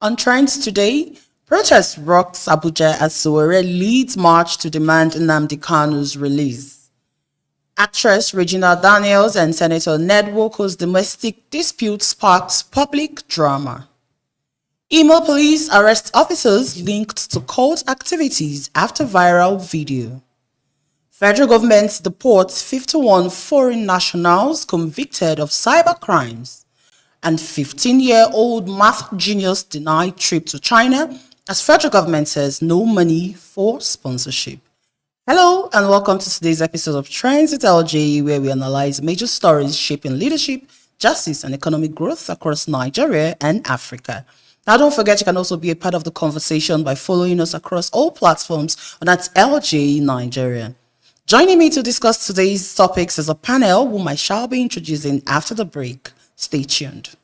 On Trends today, protest rocks Abuja as Sowore leads march to demand Nnamdi Kanu's release. Actress Regina Daniels and Senator Ned Nwoko's domestic dispute sparks public drama. Imo police arrest officers linked to cult activities after viral video. Federal government deports 51 foreign nationals convicted of cyber crimes. And 15-year-old math genius denied trip to China as federal government says no money for sponsorship. Hello and welcome to today's episode of Trends with LJ, where we analyze major stories shaping leadership, justice, and economic growth across Nigeria and Africa. Now, don't forget you can also be a part of the conversation by following us across all platforms on at LJ Nigeria. Joining me to discuss today's topics is a panel whom I shall be introducing after the break. Stay tuned.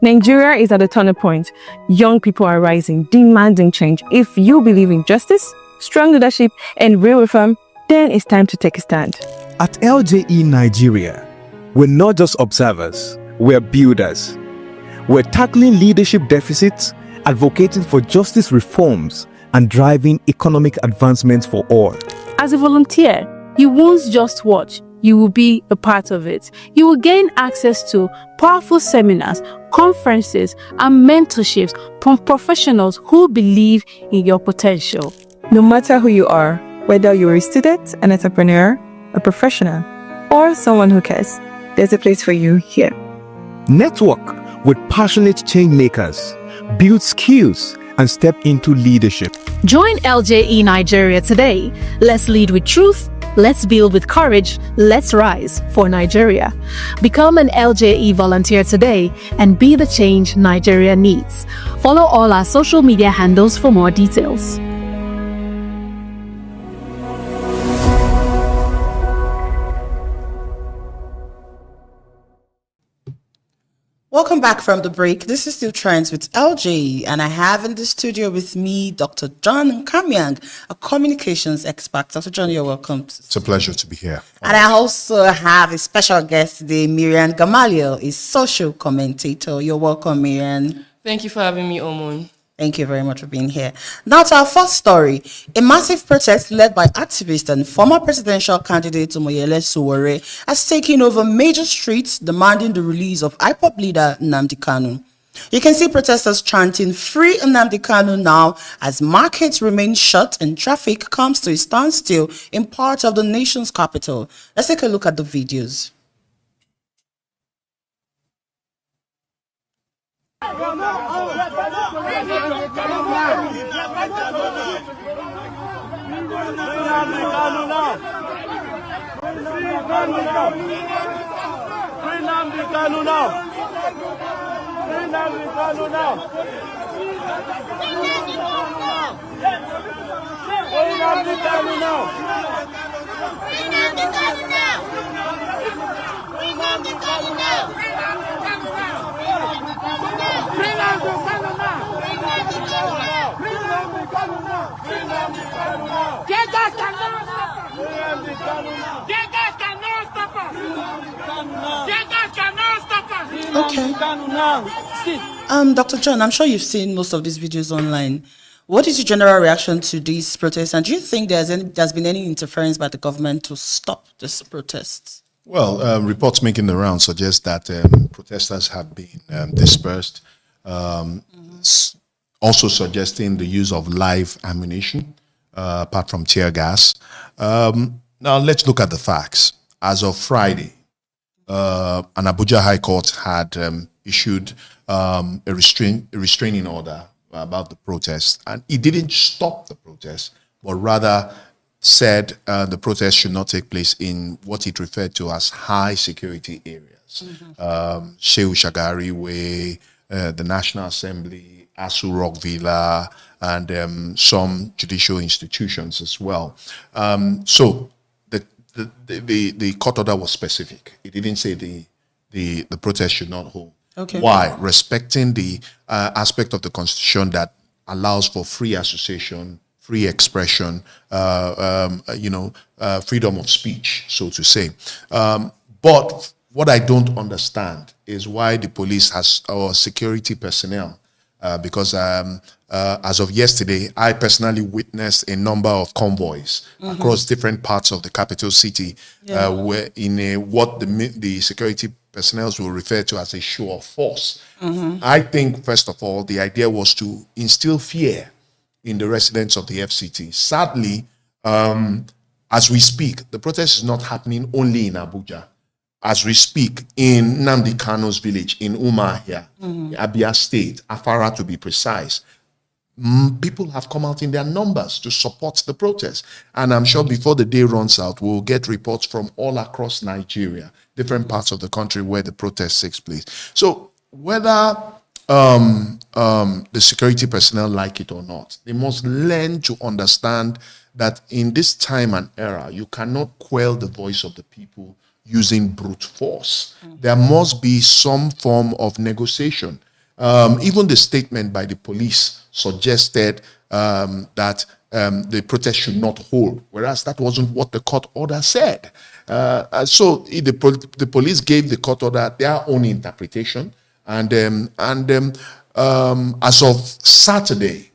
Nigeria is at a turning point. Young people are rising, demanding change. If you believe in justice, strong leadership, and real reform, then it's time to take a stand. At LJE Nigeria, we're not just observers, we're builders. We're tackling leadership deficits, advocating for justice reforms, and driving economic advancements for all. As a volunteer, you won't just watch, you will be a part of it. You will gain access to powerful seminars, conferences, and mentorships from professionals who believe in your potential. No matter who you are, whether you're a student, an entrepreneur, a professional, or someone who cares, there's a place for you here. Network with passionate change makers, build skills, and step into leadership. Join LJE Nigeria today. Let's lead with truth. Let's build with courage. Let's rise for Nigeria. Become an LJE volunteer today and be the change Nigeria needs. Follow all our social media handles for more details. Welcome back from the break. This is still Trends with LJ, and I have in the studio with me Dr. John Kamyang, a communications expert. Dr. John, you're welcome. It's a pleasure to be here. And I also have a special guest today, Miriam Gamaliel, a social commentator. You're welcome, Miriam. Thank you for having me, Omon. Thank you very much for being here. Now to our first story. A massive protest led by activists and former presidential candidate Omoyele Sowore has taken over major streets demanding the release of IPOB leader Nnamdi Kanu. You can see protesters chanting "Free Nnamdi Kanu" now as markets remain shut and traffic comes to a standstill in parts of the nation's capital. Let's take a look at the videos. Okay. Dr. John, I'm sure you've seen most of these videos online. What is your general reaction to these protests, and do you think there's been any interference by the government to stop this protests? Well, reports making the round suggest that protesters have been dispersed, also suggesting the use of live ammunition, apart from tear gas. Now, let's look at the facts. As of Friday, an Abuja High Court had issued a restraining order about the protest, and it didn't stop the protest, but rather said the protest should not take place in what it referred to as high security areas. Shehu Shagari Way, the National Assembly, Asu Rock Villa, and some judicial institutions as well. So the court order was specific. It didn't say the protest should not hold. Okay. Why? Respecting the aspect of the Constitution that allows for free association, free expression, freedom of speech, so to say. But what I don't understand is why the police has our security personnel. Because as of yesterday, I personally witnessed a number of convoys across different parts of the capital city, where in what the security personnel will refer to as a show of force. I think, first of all, the idea was to instill fear in the residents of the FCT. Sadly, as we speak, the protest is not happening only in Abuja. As we speak, in Nnamdi Kanu's village, in Umuahia, Abia State, Afara to be precise, people have come out in their numbers to support the protest. And I'm sure before the day runs out, we'll get reports from all across Nigeria, different parts of the country where the protest takes place. So whether the security personnel like it or not, they must learn to understand that in this time and era, you cannot quell the voice of the people using brute force. There must be some form of negotiation. Even the statement by the police suggested that the protest should not hold, whereas that wasn't what the court order said. So the police gave the court order their own interpretation, and as of Saturday,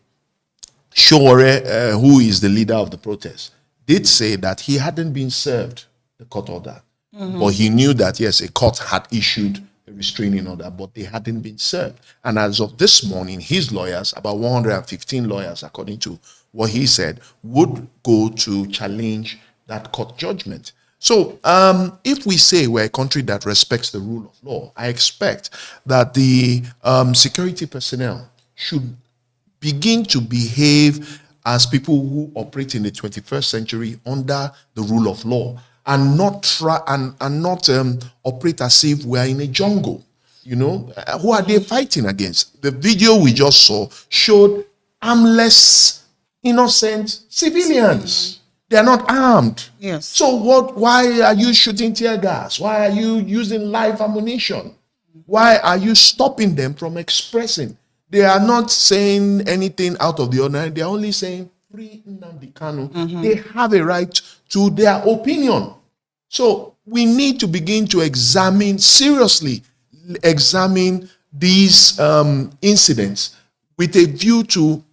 Sowore, who is the leader of the protest, did say that he hadn't been served the court order. But he knew that, yes, a court had issued a restraining order, but they hadn't been served. And as of this morning, his lawyers, about 115 lawyers, according to what he said, would go to challenge that court judgment. So if we say we're a country that respects the rule of law, I expect that the security personnel should begin to behave as people who operate in the 21st century under the rule of law, and not try and not operate as if we are in a jungle. Who are they fighting against? The video we just saw showed armless, innocent civilians. They are not armed. Yes. So why are you shooting tear gas? Why are you using live ammunition? Why are you stopping them from expressing? They are not saying anything out of the ordinary. They are only saying, free Nnamdi Kanu. They have a right to their opinion. So we need to begin to seriously examine these incidents with a view to,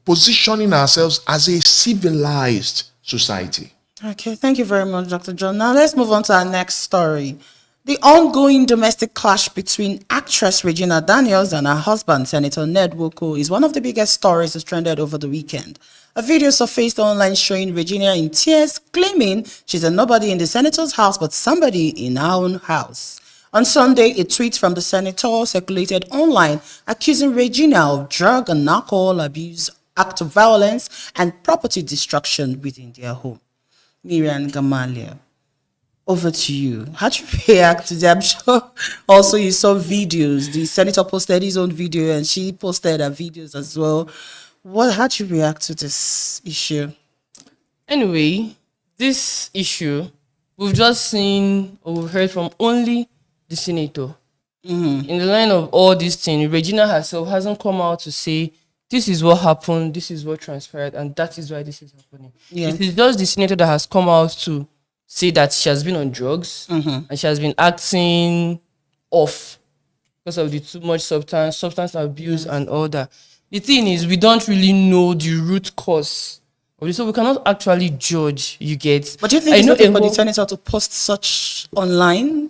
positioning ourselves as a civilized society. Okay, thank you very much, Dr. John. Now let's move on to our next story. The ongoing domestic clash between actress Regina Daniels and her husband, Senator Ned Nwoko, is one of the biggest stories that trended over the weekend. A video surfaced online showing Regina in tears, claiming she's a nobody in the senator's house but somebody in her own house. On Sunday, a tweet from the senator circulated online accusing Regina of drug and alcohol abuse, act of violence, and property destruction within their home. Miriam Gamaliel, over to you. How do you react to that? I'm sure also you saw videos. The senator posted his own video and she posted her videos as well. How do you react to this issue? Anyway, this issue, we've just seen or we've heard from only the senator. In the line of all these things, Regina herself hasn't come out to say, this is what happened, this is what transpired, and that is why this is happening. Yeah. It is just the senator that has come out to say that she has been on drugs and she has been acting off because of the too much substance abuse and all that. The thing is, we don't really know the root cause of this, so we cannot actually judge, you get. But do you think it's okay for the senator to post such online?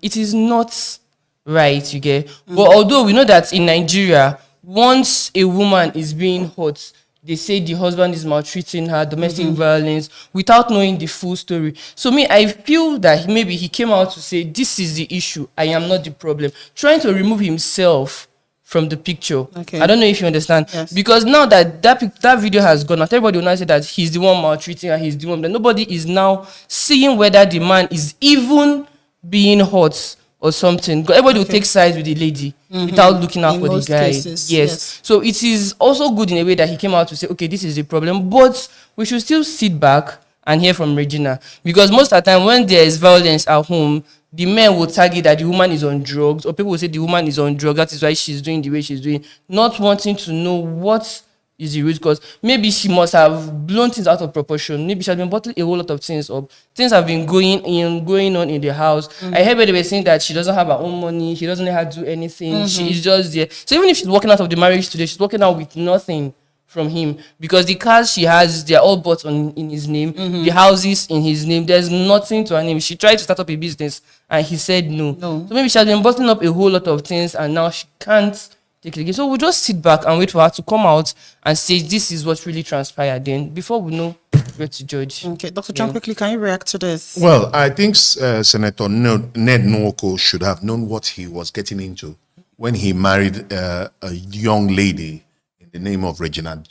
It is not right, you get. But although we know that in Nigeria, once a woman is being hurt, they say the husband is maltreating her, domestic violence, without knowing the full story. So I feel that maybe he came out to say, this is the issue, I am not the problem. Trying to remove himself from the picture. Okay. I don't know if you understand. Yes. Because now that video has gone out, everybody will now say that he's the one maltreating her, he's the one. But nobody is now seeing whether the man is even being hurt or something. Everybody will take sides with the lady without looking out for the guy. Yes. So it is also good in a way that he came out to say, okay, this is the problem, but we should still sit back and hear from Regina. Because most of the time when there is violence at home, the men will target that the woman is on drugs, or people will say the woman is on drugs, that is why she's doing the way she's doing, not wanting to know what is the root cause. Maybe she must have blown things out of proportion. Maybe she has been bottling a whole lot of things up. Things have been going on in the house. I heard where they were saying that she doesn't have her own money. She doesn't know how to do anything. She is just there. So even if she's walking out of the marriage today, she's walking out with nothing from him, because the cars she has, they're all bought in his name. The houses in his name. There's nothing to her name. She tried to start up a business and he said no. So maybe she has been bottling up a whole lot of things and now she can't take it again. So we'll just sit back and wait for her to come out and say this is what really transpired then, before we know where to judge. Okay, Dr. John, quickly, can you react to this? Well, I think Senator Ned Nwoko should have known what he was getting into when he married a young lady in the name of Regina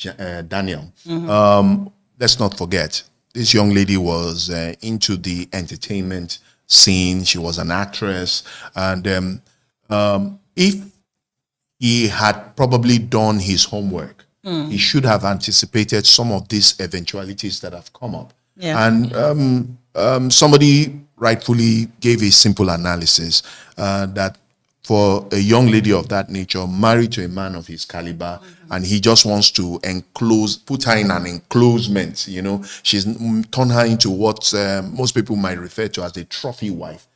Daniels. Let's not forget, this young lady was into the entertainment scene. She was an actress. And if he had probably done his homework, he should have anticipated some of these eventualities that have come up. Yeah. And somebody rightfully gave a simple analysis that for a young lady of that nature, married to a man of his caliber, and he just wants to put her in an enclosement, you know, she's turned her into what most people might refer to as a trophy wife,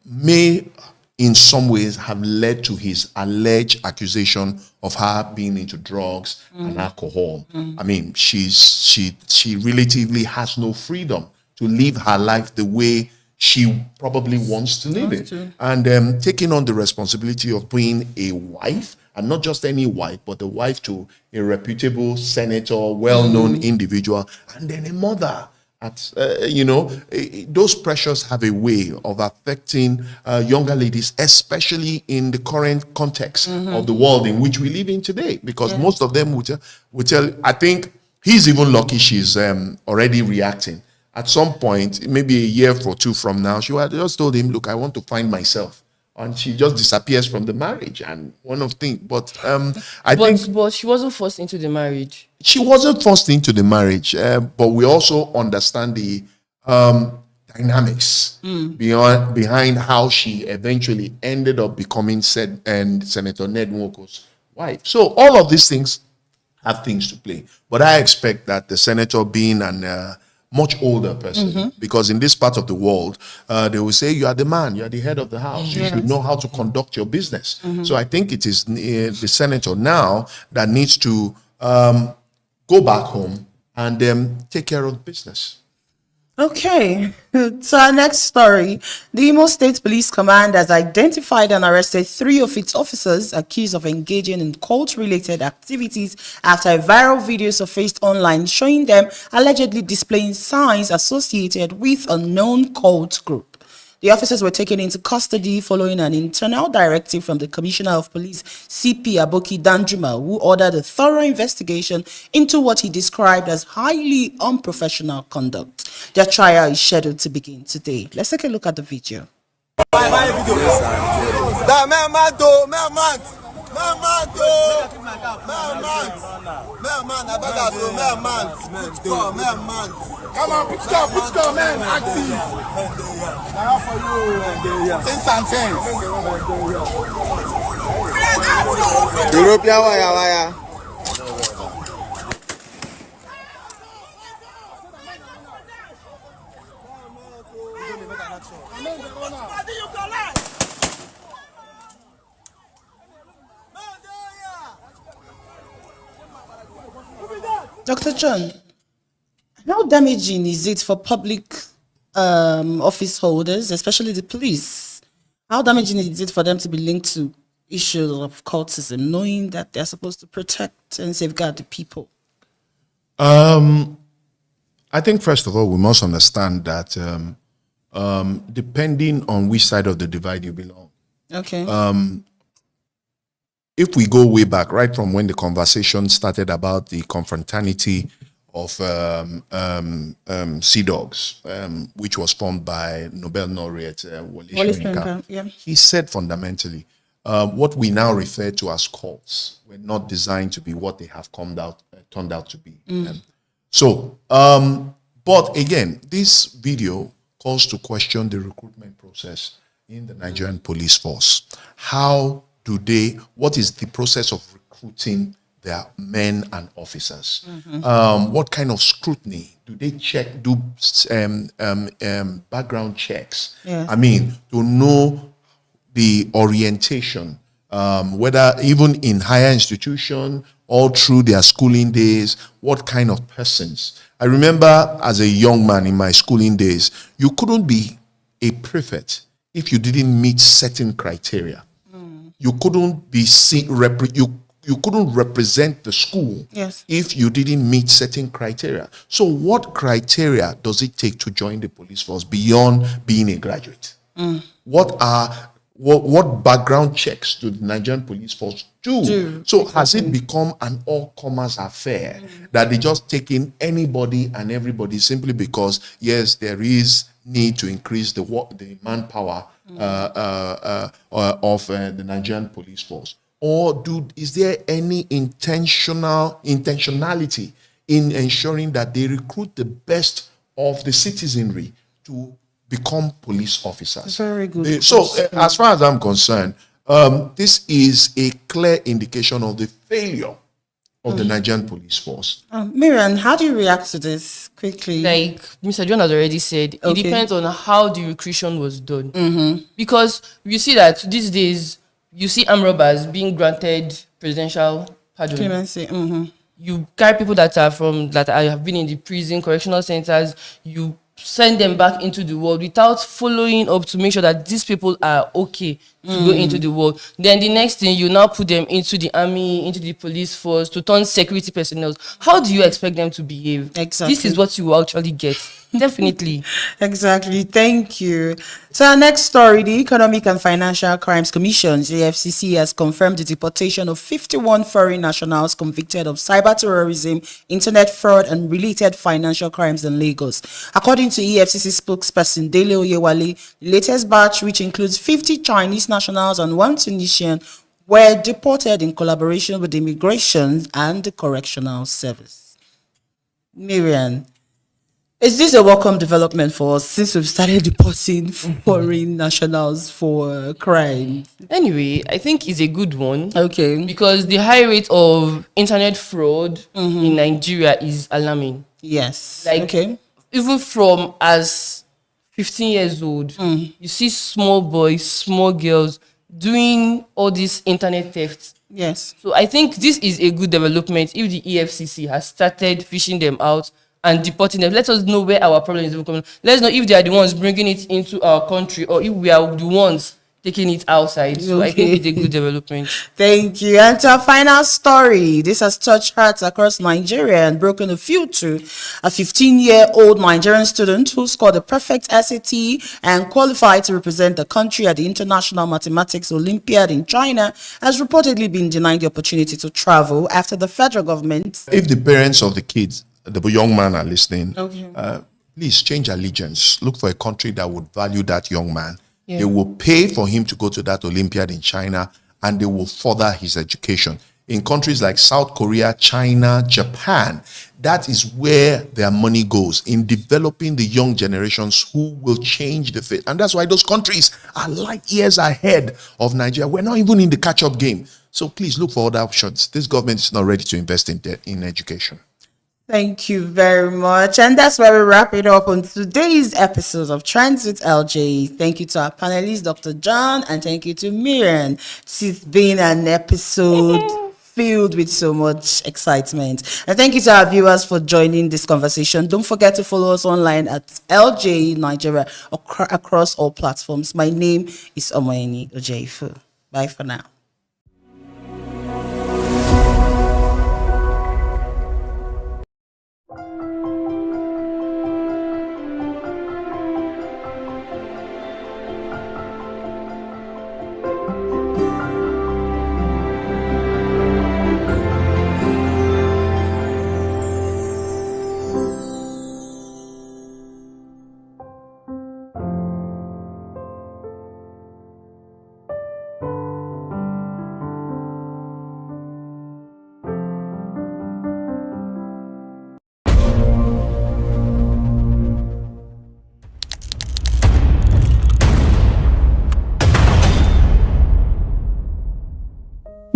may in some ways have led to his alleged accusation of her being into drugs and alcohol. I mean, she relatively has no freedom to live her life the way she probably wants to live it. And taking on the responsibility of being a wife, and not just any wife, but the wife to a reputable senator, well-known individual, and then a mother. Those pressures have a way of affecting younger ladies, especially in the current context of the world in which we live in today, because most of them would tell, I think he's even lucky she's already reacting. At some point, maybe a year or two from now, she had just told him, look, I want to find myself. And she just disappears from the marriage. And one of things, but she wasn't forced into the marriage. She wasn't forced into the marriage, but we also understand the dynamics behind how she eventually ended up becoming Senator Ned Nwoko's wife. So all of these things have things to play. But I expect that the senator, being an much older person, because in this part of the world, they will say, you are the man, you are the head of the house, you should know how to conduct your business. So I think it is the senator now that needs to go back home and take care of business. Okay, so our next story. The Imo State Police Command has identified and arrested 3 of its officers accused of engaging in cult-related activities after a viral video surfaced online showing them allegedly displaying signs associated with a known cult group. The officers were taken into custody following an internal directive from the Commissioner of Police, CP Aboki Danjuma, who ordered a thorough investigation into what he described as highly unprofessional conduct. Their trial is scheduled to begin today. Let's take a look at the video. Come on, put score, man, active. Things and things. European wire. Dr. John, how damaging is it for public office holders, especially the police? How damaging is it for them to be linked to issues of cultism, knowing that they're supposed to protect and safeguard the people? I think, first of all, we must understand that depending on which side of the divide you belong. Okay. If we go way back, right from when the conversation started about the confraternity of Sea Dogs, which was formed by Nobel laureate Wole Soyinka, he said fundamentally, what we now refer to as cults were not designed to be what they have turned out to be. But again, this video calls to question the recruitment process in the Nigerian police force. What is the process of recruiting their men and officers? What kind of scrutiny do they check? Do background checks? Yes. I mean, to know the orientation, whether even in higher institution, all through their schooling days, what kind of persons. I remember as a young man in my schooling days, you couldn't be a prefect if you didn't meet certain criteria. You couldn't be you couldn't represent the school Yes. if you didn't meet certain criteria. So what criteria does it take to join the police force beyond being a graduate? What background checks do the Nigerian police force do? So has it become an all-comers affair that they just take in anybody and everybody simply because, yes, there is need to increase the manpower of the Nigerian police force? Or is there any intentionality in ensuring that they recruit the best of the citizenry to become police officers? Very good. As far as I'm concerned, this is a clear indication of the failure of the Nigerian police force. Miriam, how do you react to this quickly? Like Mr. John has already said, it depends on how the recruitment was done. Because you see that these days, you see armed robbers being granted presidential pardon. Clemency. You carry people that have been in the prison, correctional centers, you send them back into the world without following up to make sure that these people are okay to go into the world. Then the next thing, you now put them into the army, into the police force to turn security personnel. How do you expect them to behave? Exactly. This is what you will actually get. Definitely. Exactly. Thank you. So our next story, the Economic and Financial Crimes Commission, the EFCC, has confirmed the deportation of 51 foreign nationals convicted of cyber terrorism, internet fraud, and related financial crimes in Lagos. According to EFCC spokesperson Dele Oyewale, the latest batch, which includes 50 Chinese nationals and 1 Tunisian, were deported in collaboration with Immigration and the Correctional Service. Miriam, is this a welcome development for us since we've started deporting foreign nationals for crime? Anyway, I think it's a good one. Okay. Because the high rate of internet fraud in Nigeria is alarming. Yes. Like, okay. even from as 15 years old, you see small boys, small girls doing all this internet theft. Yes. So I think this is a good development if the EFCC has started fishing them out and deporting them. Let us know where our problem is coming. Let's know if they are the ones bringing it into our country or if we are the ones taking it outside. So I think it's a good development. Thank you. And to our final story, this has touched hearts across Nigeria and broken a feud too. A 15-year-old Nigerian student who scored a perfect SAT and qualified to represent the country at the International Mathematics Olympiad in China has reportedly been denied the opportunity to travel after the federal government. If the parents of the kids, the young man, are listening, Okay. please change allegiance. Look for a country that would value that young man. They will pay for him to go to that Olympiad in China, and they will further his education. In countries like South Korea, China, Japan, that is where their money goes, in developing the young generations who will change the fate. And that's why those countries are light years ahead of Nigeria. We're not even in the catch-up game. So please look for other options. This government is not ready to invest in education. Thank you very much. And that's where we wrap it up on today's episode of Trends with LJ. Thank you to our panelists, Dr. John, and thank you to Miriam. It's been an episode filled with so much excitement. And thank you to our viewers for joining this conversation. Don't forget to follow us online at LJ Nigeria across all platforms. My name is Omoyele Sowore. Bye for now.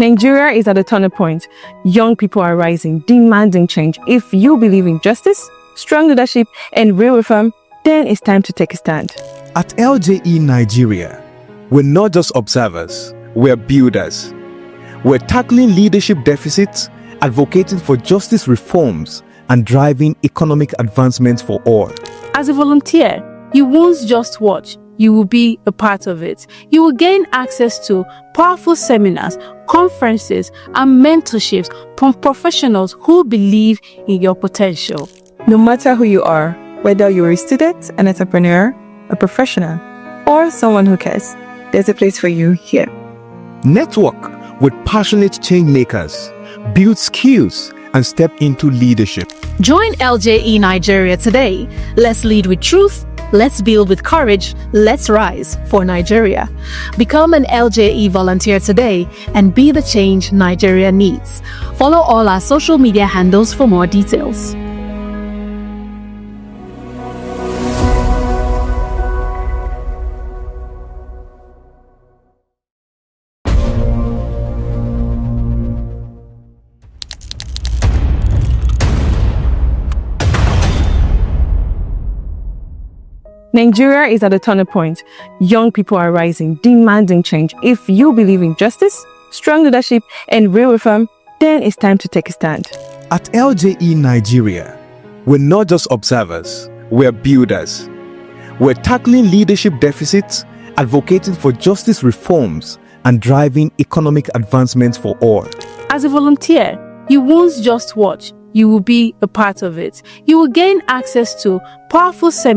Nigeria is at a turning point. Young people are rising, demanding change. If you believe in justice, strong leadership, and real reform, then it's time to take a stand. At LJE Nigeria, we're not just observers, we're builders. We're tackling leadership deficits, advocating for justice reforms, and driving economic advancement for all. As a volunteer, you won't just watch, you will be a part of it. You will gain access to powerful seminars, conferences, and mentorships from professionals who believe in your potential. No matter who you are, whether you're a student, an entrepreneur, a professional, or someone who cares, there's a place for you here. Network with passionate change makers, build skills, and step into leadership. Join LJE Nigeria today. Let's lead with truth. Let's build with courage. Let's rise for Nigeria. Become an LJE volunteer today and be the change Nigeria needs. Follow all our social media handles for more details. Nigeria is at a turning point. Young people are rising, demanding change. If you believe in justice, strong leadership, and real reform, then it's time to take a stand. At LJE Nigeria, we're not just observers, we're builders. We're tackling leadership deficits, advocating for justice reforms, and driving economic advancement for all. As a volunteer, you won't just watch, you will be a part of it. You will gain access to powerful seminars,